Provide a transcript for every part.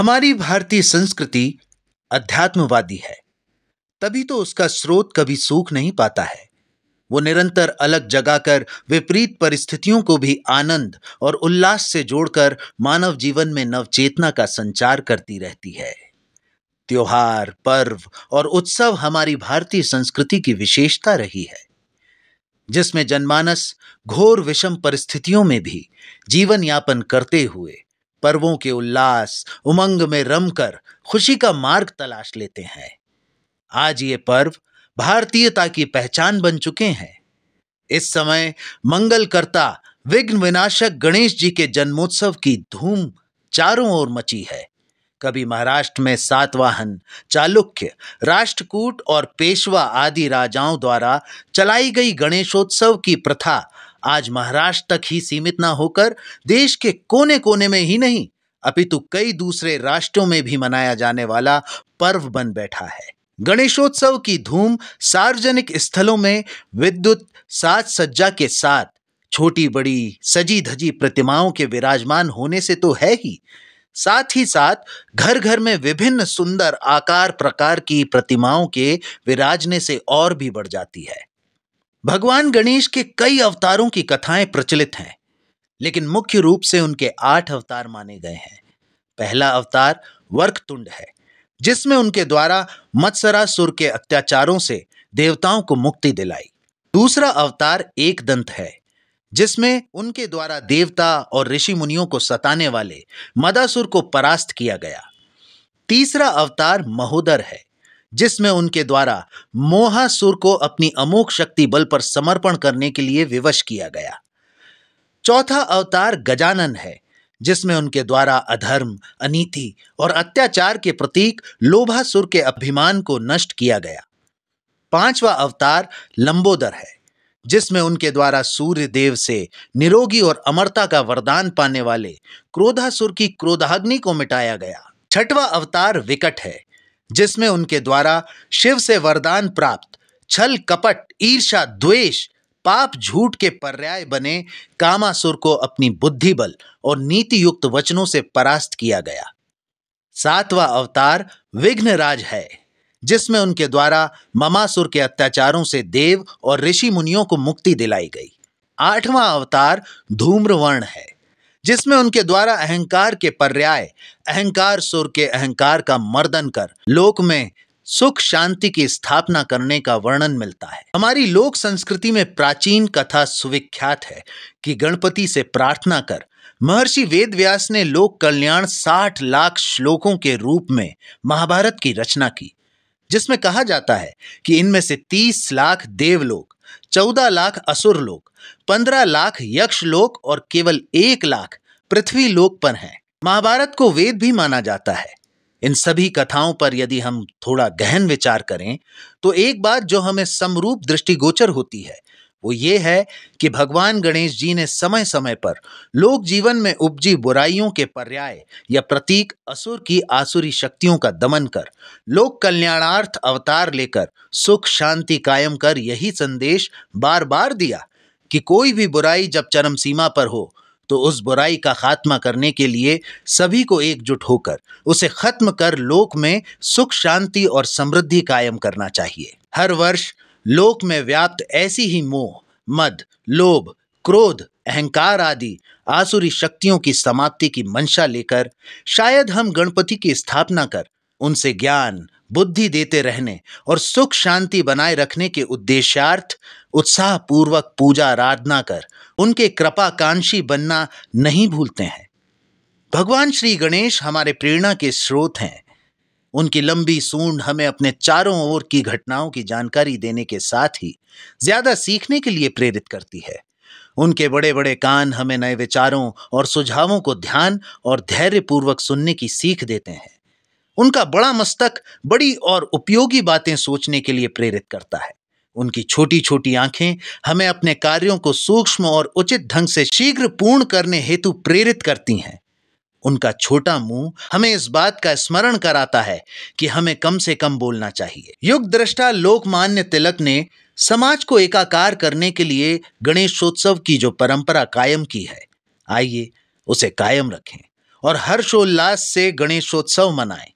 हमारी भारतीय संस्कृति अध्यात्मवादी है, तभी तो उसका स्रोत कभी सूख नहीं पाता है। वो निरंतर अलग जगाकर विपरीत परिस्थितियों को भी आनंद और उल्लास से जोड़कर मानव जीवन में नवचेतना का संचार करती रहती है। त्योहार, पर्व और उत्सव हमारी भारतीय संस्कृति की विशेषता रही है, जिसमें जनमानस घोर विषम परिस्थितियों में भी जीवन यापन करते हुए पर्वों के उल्लास उमंग में रमकर खुशी का मार्ग तलाश लेते हैं। आज ये पर्व भारतीयता की पहचान बन चुके हैं। इस समय मंगलकर्ता विघ्न विनाशक गणेश जी के जन्मोत्सव की धूम चारों ओर मची है। कभी महाराष्ट्र में सातवाहन, चालुक्य, राष्ट्रकूट और पेशवा आदि राजाओं द्वारा चलाई गई गणेशोत्सव की प्रथा आज महाराष्ट्र तक ही सीमित न होकर देश के कोने कोने में ही नहीं अपितु कई दूसरे राष्ट्रों में भी मनाया जाने वाला पर्व बन बैठा है। गणेशोत्सव की धूम सार्वजनिक स्थलों में विद्युत साज सज्जा के साथ छोटी बड़ी सजी धजी प्रतिमाओं के विराजमान होने से तो है ही साथ घर घर में विभिन्न सुंदर आकार प्रकार की प्रतिमाओं के विराजने से और भी बढ़ जाती है। भगवान गणेश के कई अवतारों की कथाएं प्रचलित हैं, लेकिन मुख्य रूप से उनके 8 अवतार माने गए हैं। पहला अवतार वक्रतुंड है, जिसमें उनके द्वारा मत्सरासुर के अत्याचारों से देवताओं को मुक्ति दिलाई। दूसरा अवतार एकदंत है, जिसमें उनके द्वारा देवता और ऋषि मुनियों को सताने वाले मदासुर को परास्त किया गया। तीसरा अवतार महोदर है, जिसमें उनके द्वारा मोहासुर को अपनी अमोघ शक्ति बल पर समर्पण करने के लिए विवश किया गया। चौथा अवतार गजानन है, जिसमें उनके द्वारा अधर्म, अनीति और अत्याचार के प्रतीक लोभासुर के अभिमान को नष्ट किया गया। पांचवा अवतार लंबोदर है, जिसमें उनके द्वारा सूर्य देव से निरोगी और अमरता का वरदान पाने वाले क्रोधासुर की क्रोधाग्नि को मिटाया गया। छठवां अवतार विकट है, जिसमें उनके द्वारा शिव से वरदान प्राप्त छल कपट ईर्ष्या द्वेष पाप झूठ के पर्याय बने कामासुर को अपनी बुद्धि बल और नीति युक्त वचनों से परास्त किया गया। सातवां अवतार विघ्नराज है, जिसमें उनके द्वारा ममासुर के अत्याचारों से देव और ऋषि मुनियों को मुक्ति दिलाई गई। आठवां अवतार धूम्रवर्ण है, जिसमें उनके द्वारा अहंकार के पर्याय अहंकार सुर के अहंकार का मर्दन कर लोक में सुख शांति की स्थापना करने का वर्णन मिलता है। हमारी लोक संस्कृति में प्राचीन कथा सुविख्यात है कि गणपति से प्रार्थना कर महर्षि वेदव्यास ने लोक कल्याण 60 लाख श्लोकों के रूप में महाभारत की रचना की, जिसमें कहा जाता है कि इनमें से 30 लाख देवलोक, 14 लाख असुर लोक, 15 लाख यक्ष लोक और केवल 1 लाख पृथ्वी लोक पर हैं। महाभारत को वेद भी माना जाता है। इन सभी कथाओं पर यदि हम थोड़ा गहन विचार करें तो एक बात जो हमें समरूप दृष्टिगोचर होती है वो ये है कि भगवान गणेश जी ने समय समय पर लोक जीवन में उपजी बुराइयों के पर्याय या प्रतीक असुर की आसुरी शक्तियों का दमन कर लोक कल्याणार्थ अवतार लेकर सुख शांति कायम कर यही संदेश बार बार दिया कि कोई भी बुराई जब चरम सीमा पर हो तो उस बुराई का खात्मा करने के लिए सभी को एकजुट होकर उसे खत्म कर लोक में सुख शांति और समृद्धि कायम करना चाहिए। हर वर्ष लोक में व्याप्त ऐसी ही मोह, मद, लोभ, क्रोध, अहंकार आदि आसुरी शक्तियों की समाप्ति की मंशा लेकर शायद हम गणपति की स्थापना कर उनसे ज्ञान बुद्धि देते रहने और सुख शांति बनाए रखने के उद्देश्यार्थ उत्साह पूर्वक पूजा आराधना कर उनके कृपाकांक्षी बनना नहीं भूलते हैं। भगवान श्री गणेश हमारे प्रेरणा के स्रोत हैं। उनकी लंबी सूंड हमें अपने चारों ओर की घटनाओं की जानकारी देने के साथ ही ज्यादा सीखने के लिए प्रेरित करती है। उनके बड़े बड़े कान हमें नए विचारों और सुझावों को ध्यान और धैर्य पूर्वक सुनने की सीख देते हैं। उनका बड़ा मस्तक बड़ी और उपयोगी बातें सोचने के लिए प्रेरित करता है। उनकी छोटी छोटी आंखें हमें अपने कार्यों को सूक्ष्म और उचित ढंग से शीघ्र पूर्ण करने हेतु प्रेरित करती हैं। उनका छोटा मुंह हमें इस बात का स्मरण कराता है कि हमें कम से कम बोलना चाहिए। युग दृष्टा लोकमान्य तिलक ने समाज को एकाकार करने के लिए गणेशोत्सव की जो परंपरा कायम की है, आइए उसे कायम रखें और हर्षोल्लास से गणेशोत्सव मनाएं।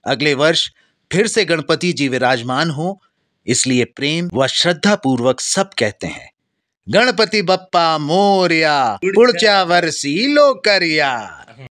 अगले वर्ष फिर से गणपति जी विराजमान हो, इसलिए प्रेम व श्रद्धा पूर्वक सब कहते हैं, गणपति बप्पा मोरया, पुढच्या वर्षी लोकरिया।